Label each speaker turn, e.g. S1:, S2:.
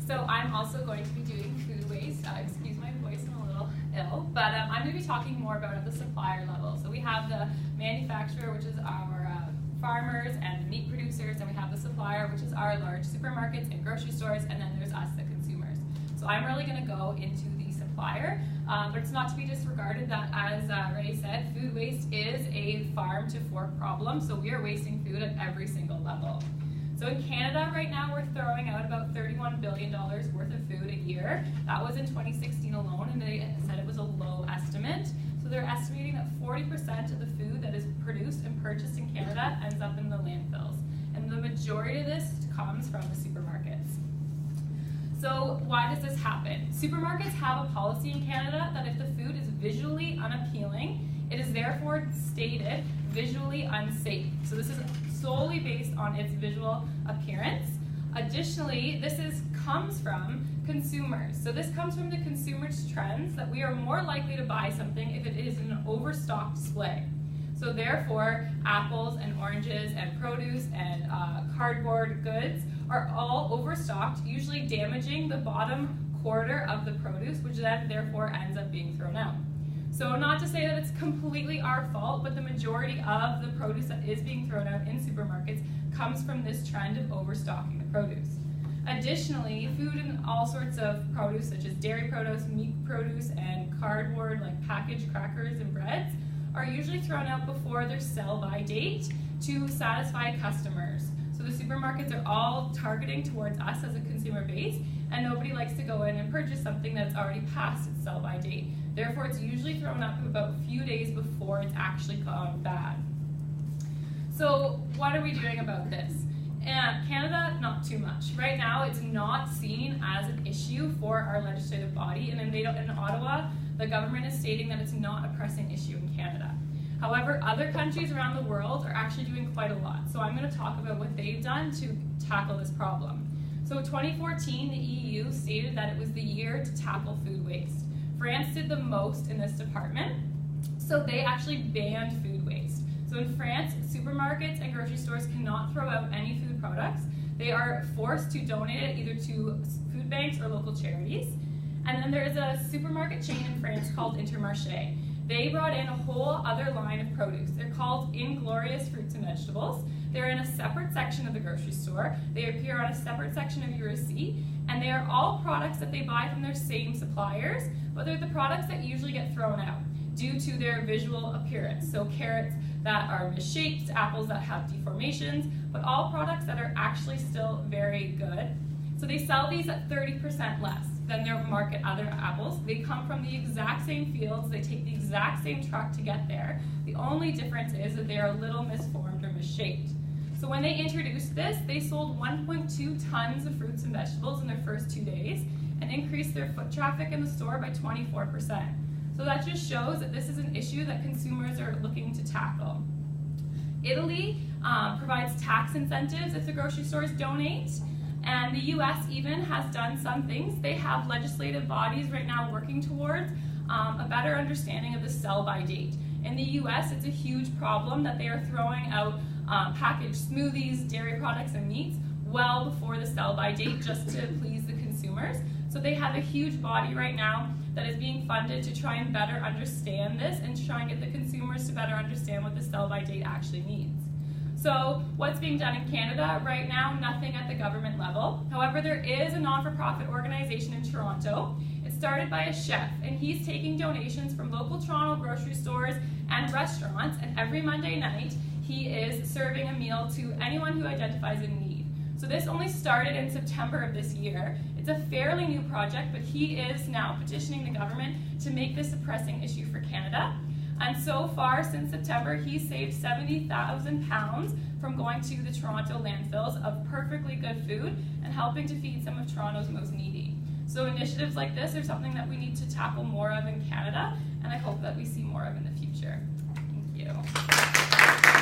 S1: So I'm also going to be doing food waste. Excuse my voice, I'm a little ill. But I'm going to be talking more about at the supplier level. So we have the manufacturer, which is our farmers and the meat producers, and we have the supplier, which is our large supermarkets and grocery stores, and then there's us, the consumers. So I'm really going to go into the supplier, but it's not to be disregarded that, as Ray said, food waste is a farm to fork problem, so we are wasting food at every single level. So in Canada right now, we're throwing out about $31 billion worth of food a year. That was in 2016 alone, and they said it was a low estimate. So they're estimating that 40% of the food that is produced and purchased in Canada ends up in the landfills. And the majority of this comes from the supermarkets. So why does this happen? Supermarkets have a policy in Canada that if the food is visually unappealing, it is therefore stated visually unsafe. So this is solely based on its visual appearance. Additionally, this comes from consumers. So this comes from the consumers' trends that we are more likely to buy something if it is in an overstocked display. So therefore, apples and oranges and produce and cardboard goods are all overstocked, usually damaging the bottom quarter of the produce, which then therefore ends up being thrown out. So not to say that it's completely our fault, but the majority of the produce that is being thrown out in supermarkets comes from this trend of overstocking the produce. Additionally, food and all sorts of produce, such as dairy produce, meat produce, and cardboard, like packaged crackers and breads, are usually thrown out before their sell-by date to satisfy customers. So the supermarkets are all targeting towards us as a consumer base, and nobody likes to go in and purchase something that's already past its sell-by date. Therefore, it's usually thrown up about a few days before it's actually gone bad. So what are we doing about this? And Canada, not too much. Right now, it's not seen as an issue for our legislative body, and in Ottawa, the government is stating that it's not a pressing issue in Canada. However, other countries around the world are actually doing quite a lot. So I'm going to talk about what they've done to tackle this problem. So in 2014, the EU stated that it was the year to tackle food waste. France did the most in this department, so they actually banned food waste. So in France, supermarkets and grocery stores cannot throw out any food products. They are forced to donate it either to food banks or local charities. And then there is a supermarket chain in France called Intermarché. They brought in a whole other line of produce. They're called Inglorious Fruits and Vegetables. They're in a separate section of the grocery store. They appear on a separate section of your receipt, and they are all products that they buy from their same suppliers, but they're the products that usually get thrown out due to their visual appearance. So carrots that are misshaped, apples that have deformations, but all products that are actually still very good. So they sell these at 30% less than their market other apples. They come from the exact same fields, they take the exact same truck to get there. The only difference is that they are a little misformed or misshaped. So when they introduced this, they sold 1.2 tons of fruits and vegetables in their first 2 days and increased their foot traffic in the store by 24%. So that just shows that this is an issue that consumers are looking to tackle. Italy provides tax incentives if the grocery stores donate. And the US even has done some things. They have legislative bodies right now working towards a better understanding of the sell-by date. In the US, it's a huge problem that they are throwing out packaged smoothies, dairy products, and meats well before the sell-by date just to please the consumers. So they have a huge body right now that is being funded to try and better understand this and to try and get the consumers to better understand what the sell-by date actually means. So what's being done in Canada right now? Nothing at the government level. However, there is a non-for-profit organization in Toronto. It's started by a chef, and he's taking donations from local Toronto grocery stores and restaurants, and every Monday night he is serving a meal to anyone who identifies in need. So this only started in September of this year. It's a fairly new project, but he is now petitioning the government to make this a pressing issue for Canada. And so far, since September, he's saved 70,000 pounds from going to the Toronto landfills of perfectly good food and helping to feed some of Toronto's most needy. So initiatives like this are something that we need to tackle more of in Canada, and I hope that we see more of in the future. Thank you.